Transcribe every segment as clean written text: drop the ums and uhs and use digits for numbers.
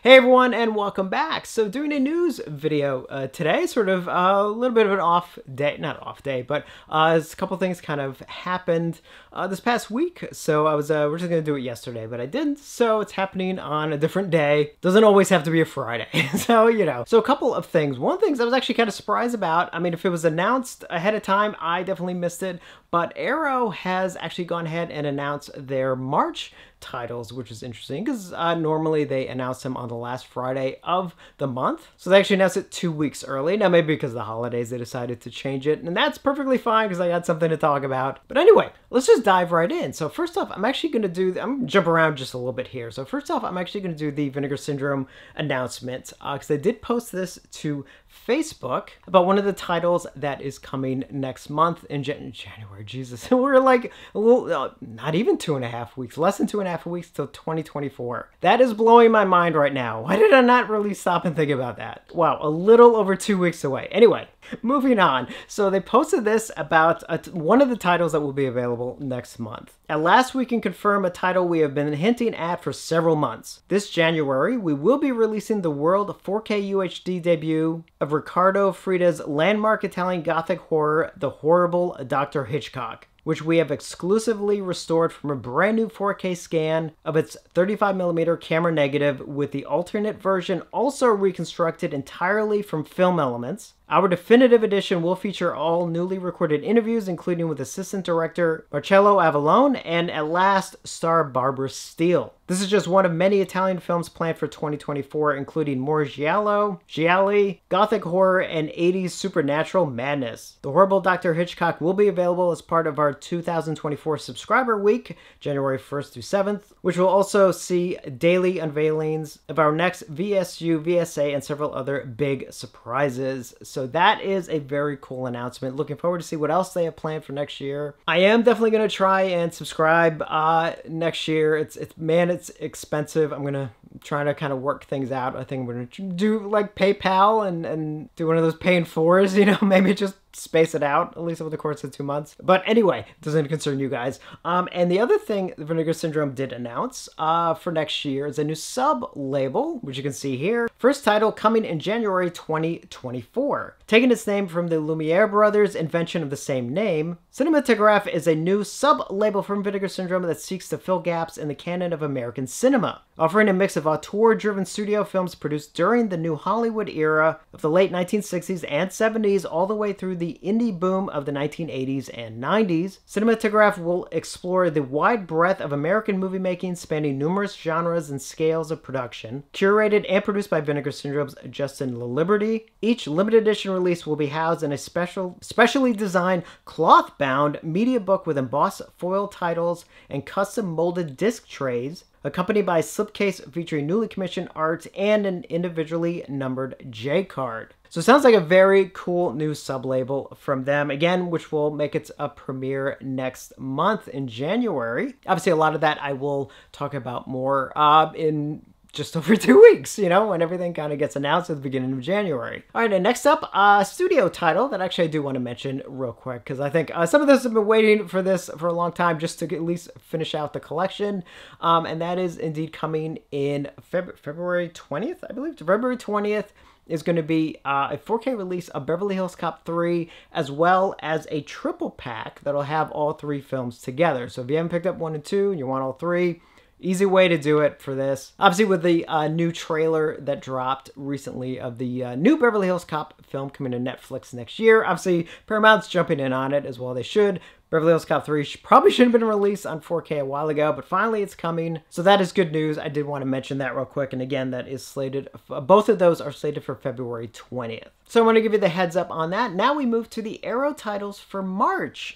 Hey everyone, and welcome back. So doing a news video today, sort of a little bit of an off day, not off day, but a couple things kind of happened this past week. So I was we're just gonna do it yesterday, but I didn't. So it's happening on a different day. Doesn't always have to be a Friday. So so a couple of things. One of the things I was actually kind of surprised about. I mean, if it was announced ahead of time, I definitely missed it. But Arrow has actually gone ahead and announced their March titles, which is interesting because normally they announce them on the last Friday of the month. So they actually announced it 2 weeks early. Now maybe because of the holidays they decided to change it, and that's perfectly fine because I got something to talk about. But anyway, let's just dive right in. So first off, I'm gonna jump around just a little bit here. So first off, I'm actually gonna do the Vinegar Syndrome announcement because I did post this to Facebook about one of the titles that is coming next month in January. Jesus, we're like a little, not even 2.5 weeks, less than 2.5 weeks till 2024. That is blowing my mind right now. Why did I not really stop and think about that? Wow, a little over 2 weeks away. Anyway, moving on. So they posted this about one of the titles that will be available next month. At last, we can confirm a title we have been hinting at for several months. This January, we will be releasing the world 4K UHD debut of Riccardo Frida's landmark Italian Gothic horror, The Horrible Dr. Hitchcock, which we have exclusively restored from a brand new 4K scan of its 35mm camera negative, with the alternate version also reconstructed entirely from film elements. Our definitive edition will feature all newly recorded interviews, including with assistant director Marcello Avallone and, at last, star Barbara Steele. This is just one of many Italian films planned for 2024, including more giallo, gothic horror, and 80s supernatural madness. The Horrible Dr. Hitchcock will be available as part of our 2024 subscriber week, January 1st through 7th, which will also see daily unveilings of our next VSU, VSA, and several other big surprises. So that is a very cool announcement. Looking forward to see what else they have planned for next year. I am definitely going to try and subscribe next year. It's expensive. I'm going to try to kind of work things out. I think I'm going to do like PayPal and do one of those pay in fours, maybe just space it out, at least over the course of 2 months. But anyway, doesn't concern you guys. And the other thing Vinegar Syndrome did announce for next year is a new sub-label, which you can see here. First title coming in January 2024. Taking its name from the Lumiere brothers' invention of the same name, Cinematograph is a new sub-label from Vinegar Syndrome that seeks to fill gaps in the canon of American cinema, offering a mix of auteur-driven studio films produced during the New Hollywood era of the late 1960s and 70s all the way through the indie boom of the 1980s and 90s. Cinematograph will explore the wide breadth of American movie making, spanning numerous genres and scales of production. Curated and produced by Vinegar Syndrome's Justin LaLiberty, each limited edition release will be housed in a specially designed cloth-bound media book with embossed foil titles and custom molded disc trays, accompanied by a slipcase featuring newly commissioned art and an individually numbered J card. So it sounds like a very cool new sub-label from them, again, which will make its premiere next month in January. Obviously, a lot of that I will talk about more in just over 2 weeks, when everything kind of gets announced at the beginning of January. All right, and next up, a studio title that actually I do want to mention real quick, because I think some of us have been waiting for this for a long time just to at least finish out the collection, and that is indeed coming in February 20th, I believe. February 20th is going to be a 4K release of Beverly Hills Cop 3, as well as a triple pack that'll have all 3 films together. So if you haven't picked up 1 and 2 and you want all 3, easy way to do it for this. Obviously, with the new trailer that dropped recently of the new Beverly Hills Cop film coming to Netflix next year. Obviously, Paramount's jumping in on it as well. They should. Beverly Hills Cop 3 probably should have been released on 4K a while ago, but finally it's coming. So that is good news. I did want to mention that real quick. And again, that is slated, both of those are slated for February 20th. So I want to give you the heads up on that. Now we move to the Arrow titles for March.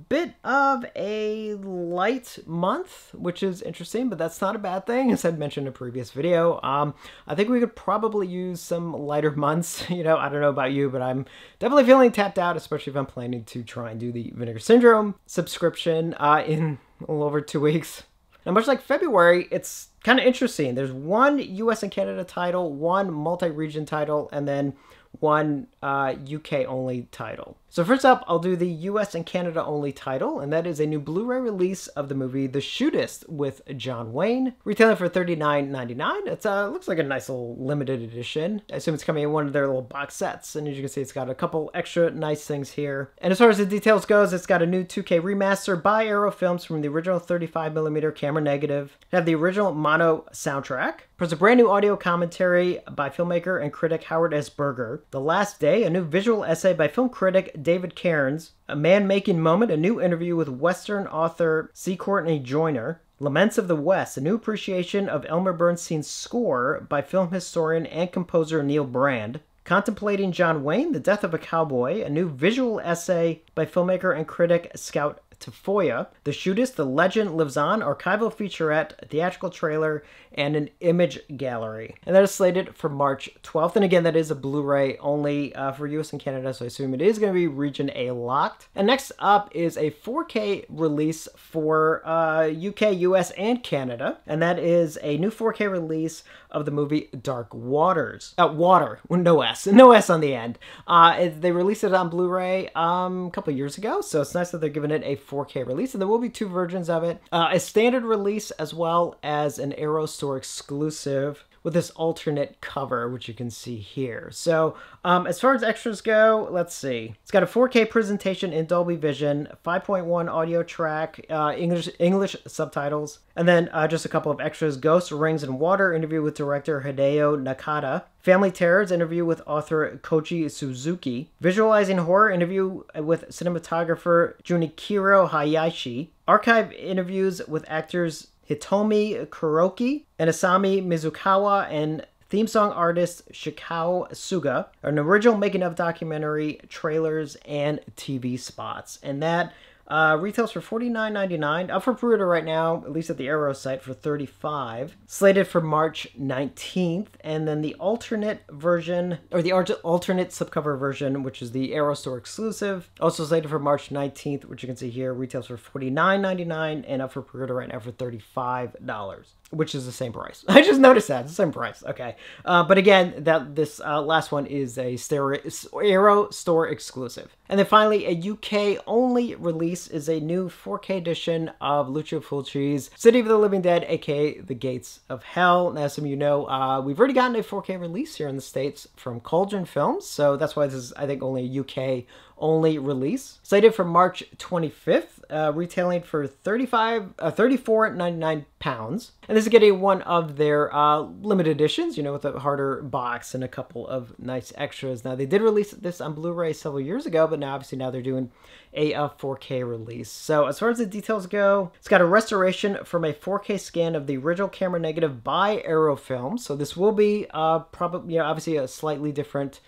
Bit of a light month, which is interesting, but that's not a bad thing, as I'd mentioned in a previous video. I think we could probably use some lighter months. I don't know about you, but I'm definitely feeling tapped out, especially if I'm planning to try and do the Vinegar Syndrome subscription in a little over 2 weeks. Now, much like February, it's kind of interesting. There's one US and Canada title, one multi-region title, and then one UK only title. So first up, I'll do the US and Canada only title, and that is a new Blu-ray release of the movie The Shootist with John Wayne, retailing for $39.99. It looks like a nice little limited edition. I assume it's coming in one of their little box sets, and as you can see, it's got a couple extra nice things here. And as far as the details goes, it's got a new 2K remaster by Arrow Films from the original 35mm camera negative. It had the original mono soundtrack. There's a brand new audio commentary by filmmaker and critic Howard S. Berger. The Last Day, a new visual essay by film critic David Cairns. A Man-Making Moment, a new interview with Western author C. Courtney Joyner. Laments of the West, a new appreciation of Elmer Bernstein's score by film historian and composer Neil Brand. Contemplating John Wayne, The Death of a Cowboy, a new visual essay by filmmaker and critic Scout Tafoya. The Shootist, The Legend Lives On, archival featurette, theatrical trailer, and an image gallery. And that is slated for March 12th. And again, that is a Blu-ray only for US and Canada, so I assume it is going to be Region A locked. And next up is a 4K release for UK, US, and Canada. And that is a new 4K release of the movie Dark Waters. Water, no S on the end. They released it on Blu-ray a couple years ago, so it's nice that they're giving it a 4K release, and there will be two versions of it. A standard release as well as an Arrow Store exclusive with this alternate cover, which you can see here. So as far as extras go, let's see. It's got a 4K presentation in Dolby Vision, 5.1 audio track, English subtitles, and then just a couple of extras. Ghosts, Rings, and Water, interview with director Hideo Nakata. Family Terrors, interview with author Koji Suzuki. Visualizing Horror, interview with cinematographer Junichiro Hayashi. Archive interviews with actors Hitomi Kuroki and Asami Mizukawa, and theme song artist Shikao Suga. An original making-of documentary, trailers, and TV spots. And that retails for $49.99, up for pre-order right now, at least at the Arrow site, for $35. Slated for March 19th, and then the alternate version, or the alternate slipcover version, which is the Arrow Store exclusive, also slated for March 19th, which you can see here, retails for $49.99, and up for pre-order right now for $35. Which is the same price. I just noticed that. It's the same price. Okay. But again, this last one is a Arrow Store exclusive. And then finally, a UK-only release is a new 4K edition of Lucio Fulci's City of the Living Dead, aka The Gates of Hell. Now, some of you know, we've already gotten a 4K release here in the States from Cauldron Films, so that's why this is, I think, only a UK-only release. Slated for March 25th, retailing for £34.99. And this is getting one of their limited editions, you know, with a harder box and a couple of nice extras. Now, they did release this on Blu-ray several years ago, but now obviously now they're doing a 4K release. So as far as the details go, it's got a restoration from a 4K scan of the original camera negative by Arrow Films. So this will be probably, you know, obviously a slightly different,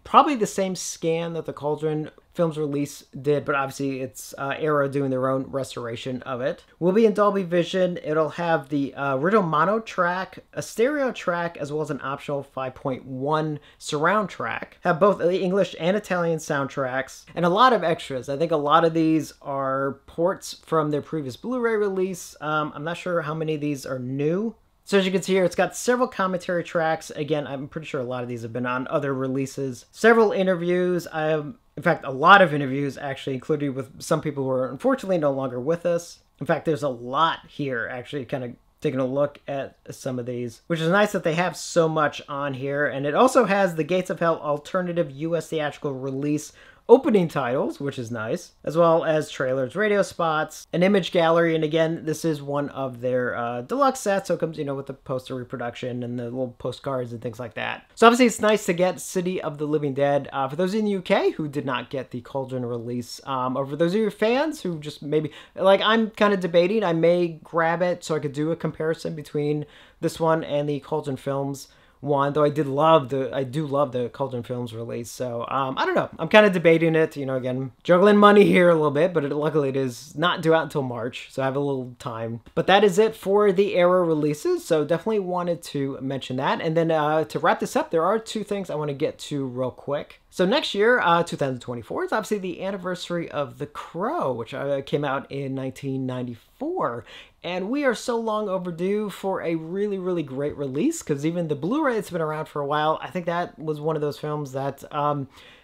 probably the same scan that the Cauldron Films release did, but obviously it's Arrow doing their own restoration of it. Will be in Dolby Vision. It'll have the original mono track, a stereo track, as well as an optional 5.1 surround track. Have both the English and Italian soundtracks, and a lot of extras. I think a lot of these are ports from their previous Blu-ray release. I'm not sure how many of these are new. So as you can see here, it's got several commentary tracks. Again, I'm pretty sure a lot of these have been on other releases. Several interviews. In fact, a lot of interviews actually, including with some people who are unfortunately no longer with us. In fact, there's a lot here, actually, kind of taking a look at some of these, which is nice that they have so much on here. And it also has the Gates of Hell alternative US theatrical release opening titles, which is nice, as well as trailers, radio spots, an image gallery, and again, this is one of their deluxe sets, so it comes, you know, with the poster reproduction and the little postcards and things like that. So obviously it's nice to get City of the Living Dead. For those in the UK who did not get the Cauldron release, or for those of your fans who just maybe, like I'm kind of debating, I may grab it so I could do a comparison between this one and the Cauldron Films one, though I do love the Cauldron Films release. So I don't know, I'm kind of debating it, you know, again, juggling money here a little bit, but luckily it is not due out until March, so I have a little time. But that is it for the Arrow releases, so definitely wanted to mention that. And then to wrap this up, there are two things I want to get to real quick. So next year, 2024, is obviously the anniversary of The Crow, which came out in 1994. And we are so long overdue for a really, really great release, because even the Blu-ray that's been around for a while, I think that was one of those films that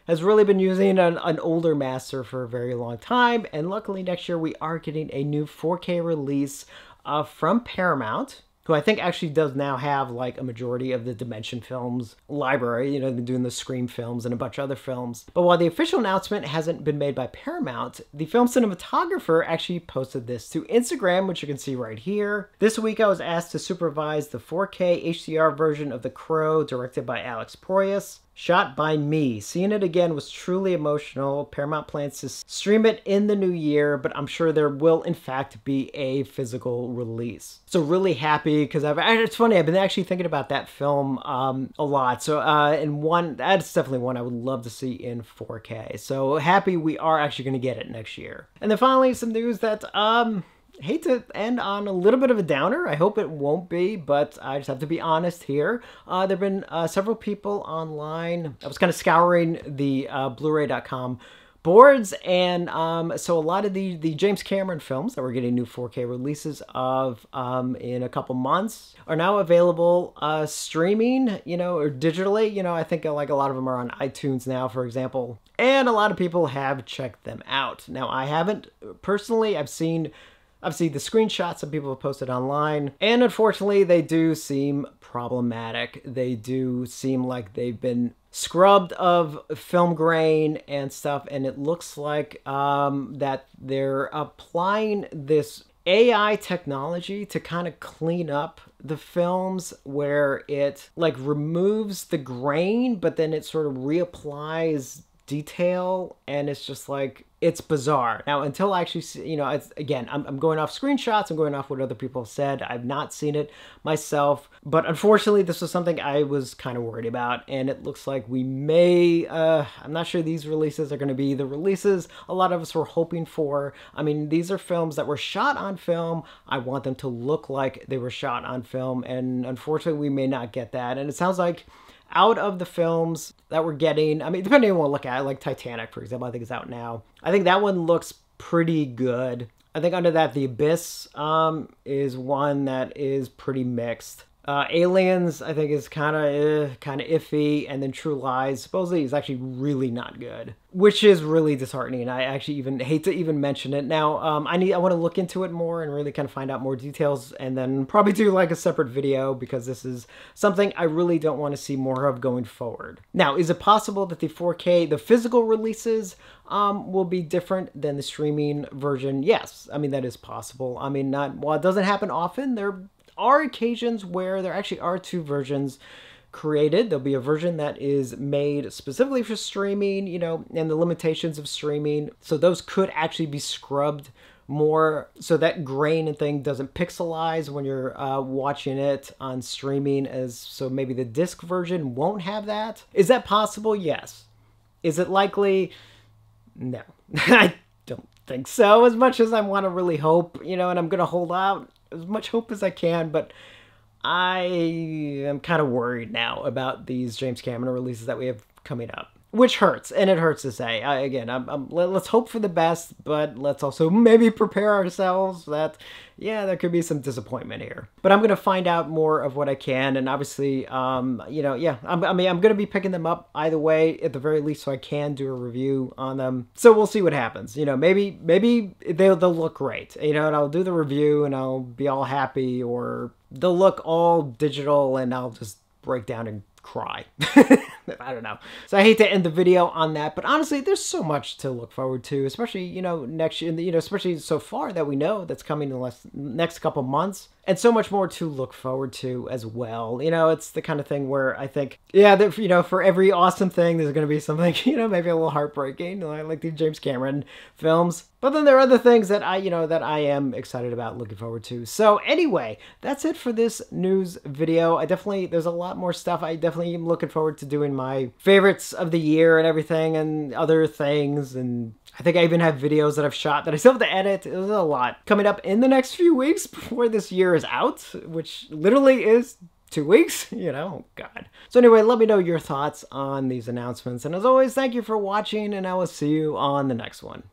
has really been using an older master for a very long time. And luckily next year we are getting a new 4K release from Paramount, who I think actually does now have like a majority of the Dimension Films library. You know, they've been doing the Scream films and a bunch of other films. But while the official announcement hasn't been made by Paramount, the film cinematographer actually posted this to Instagram, which you can see right here. This week I was asked to supervise the 4K HDR version of The Crow, directed by Alex Proyas. Shot by me. Seeing it again was truly emotional. Paramount plans to stream it in the new year, but I'm sure there will in fact be a physical release. So really happy, because it's funny, I've been actually thinking about that film a lot. So that's definitely one I would love to see in 4K. So happy we are actually going to get it next year. And then finally some news that hate to end on a little bit of a downer. I hope it won't be, but I just have to be honest here. There have been several people online. I was kind of scouring the Blu-ray.com boards, and so a lot of the James Cameron films that we're getting new 4K releases of in a couple months are now available streaming, you know, or digitally. You know, I think like a lot of them are on iTunes now, for example, and a lot of people have checked them out. Now, I haven't personally. I've seen the screenshots that people have posted online, and unfortunately they do seem problematic. They do seem like they've been scrubbed of film grain and stuff, and it looks like that they're applying this AI technology to kind of clean up the films, where it like removes the grain, but then it sort of reapplies detail, and it's just like, it's bizarre. Now, until I actually see, you know, again, I'm going off screenshots, I'm going off what other people have said. I've not seen it myself, but unfortunately this was something I was kind of worried about, and it looks like we may, I'm not sure these releases are going to be the releases a lot of us were hoping for. I mean, these are films that were shot on film. I want them to look like they were shot on film, and unfortunately we may not get that. And it sounds like out of the films that we're getting, I mean, depending on what we look at, like Titanic, for example, I think is out now. I think that one looks pretty good. I think under that, The Abyss is one that is pretty mixed. Aliens, I think, is kind of iffy, and then True Lies supposedly is actually really not good, which is really disheartening. I actually even hate to even mention it. Now, I want to look into it more and really kind of find out more details, and then probably do like a separate video, because this is something I really don't want to see more of going forward. Now, is it possible that the 4K, the physical releases, will be different than the streaming version? Yes, I mean, that is possible. I mean, while it doesn't happen often, there are occasions where there actually are two versions created. There'll be a version that is made specifically for streaming, you know, and the limitations of streaming. So those could actually be scrubbed more, so that grain and thing doesn't pixelize when you're watching it on streaming, so maybe the disc version won't have that. Is that possible? Yes. Is it likely? No. I don't think so, as much as I want to really hope, you know, and I'm going to hold out as much hope as I can, but I am kind of worried now about these James Cameron releases that we have coming up, which hurts, and it hurts to say. Let's hope for the best, but let's also maybe prepare ourselves that, yeah, there could be some disappointment here. But I'm going to find out more of what I can, and obviously, you know, yeah, I'm going to be picking them up either way, at the very least, so I can do a review on them. So we'll see what happens. You know, maybe they'll look great, you know, and I'll do the review, and I'll be all happy, or they'll look all digital, and I'll just break down and cry. I don't know. So I hate to end the video on that, but honestly, there's so much to look forward to, especially, you know, next year, you know, especially so far that we know that's coming in the next couple months, and so much more to look forward to as well. You know, it's the kind of thing where I think, yeah, that, you know, for every awesome thing, there's going to be something, you know, maybe a little heartbreaking, like the James Cameron films. But then there are other things that I am excited about, looking forward to. So anyway, that's it for this news video. There's a lot more stuff. I definitely am looking forward to doing my favorites of the year and everything, and other things, and I think I even have videos that I've shot that I still have to edit. There's a lot coming up in the next few weeks before this year is out, which literally is 2 weeks, you know, God. So anyway, let me know your thoughts on these announcements. And as always, thank you for watching, and I will see you on the next one.